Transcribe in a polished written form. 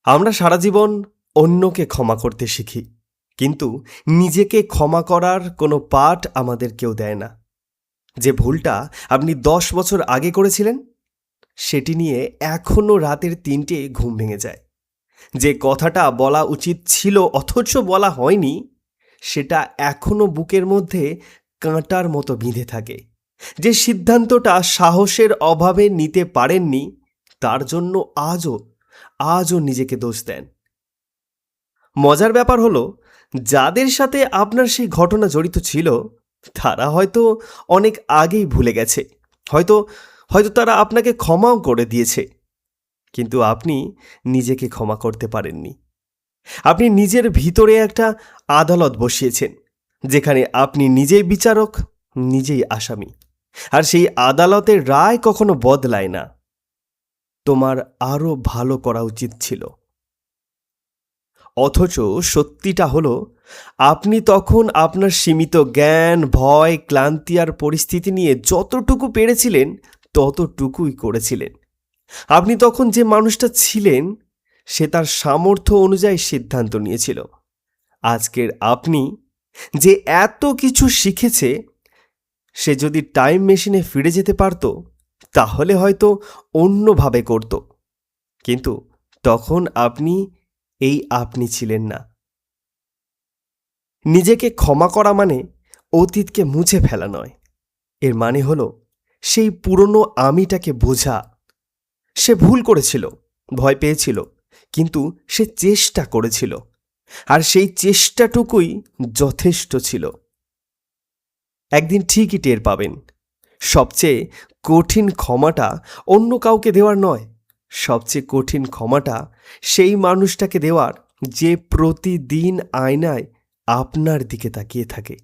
আমরা সারা জীবন অন্যকে ক্ষমা করতে শিখি, কিন্তু নিজেকে ক্ষমা করার কোনো পাঠ আমাদের কেউ দেয় না। যে ভুলটা আপনি 10 বছর আগে করেছিলেন, সেটি নিয়ে এখনও রাতের 3টে ঘুম ভেঙে যায়। যে কথাটা বলা উচিত ছিল অথচ বলা হয়নি, সেটা এখনও বুকের মধ্যে কাঁটার মতো বিঁধে থাকে। যে সিদ্ধান্তটা সাহসের অভাবে নিতে পারেননি, তার জন্য আজও নিজেকে দোষ দেন। মজার ব্যাপার হলো, যাদের সাথে আপনার সেই ঘটনা জড়িত ছিল, তারা হয়তো অনেক আগেই ভুলে গেছে। হয়তো হয়তো তারা আপনাকে ক্ষমাও করে দিয়েছে, কিন্তু আপনি নিজেকে ক্ষমা করতে পারেননি। আপনি নিজের ভিতরে একটা আদালত বসিয়েছেন, যেখানে আপনি নিজেই বিচারক, নিজেই আসামি। আর সেই আদালতের রায় কখনো বদলায় না। তোমার আরও ভালো করা উচিত ছিল। অথচ সত্যিটা হলো, আপনি তখন আপনার সীমিত জ্ঞান, ভয়, ক্লান্তি আর পরিস্থিতি নিয়ে যতটুকু পেরেছিলেন ততটুকুই করেছিলেন। আপনি তখন যে মানুষটা ছিলেন, সে তার সামর্থ্য অনুযায়ী সিদ্ধান্ত নিয়েছিল। আজকের আপনি যে এত কিছু শিখেছে, সে যদি টাইম মেশিনে ফিরে যেতে পারত, তাহলে হয়তো অন্যভাবে করত। কিন্তু তখন আপনি ছিলেন না। নিজেকে ক্ষমা করা মানে অতীতকে মুছে ফেলা নয়। এর মানে হলো সেই পুরনো আমিটাকে বোঝা। সে ভুল করেছিল, ভয় পেয়েছিল, কিন্তু সে চেষ্টা করেছিল, আর সেই চেষ্টাটুকুই যথেষ্ট ছিল। একদিন ঠিকই টের পাবেন, সবচেয়ে কঠিন ক্ষমাটা অন্য কাউকে দেওয়ার নয়, সবচেয়ে কঠিন ক্ষমাটা সেই মানুষটাকে দেওয়ার যে প্রতিদিন আয়নায় আপনার দিকে তাকিয়ে থাকে।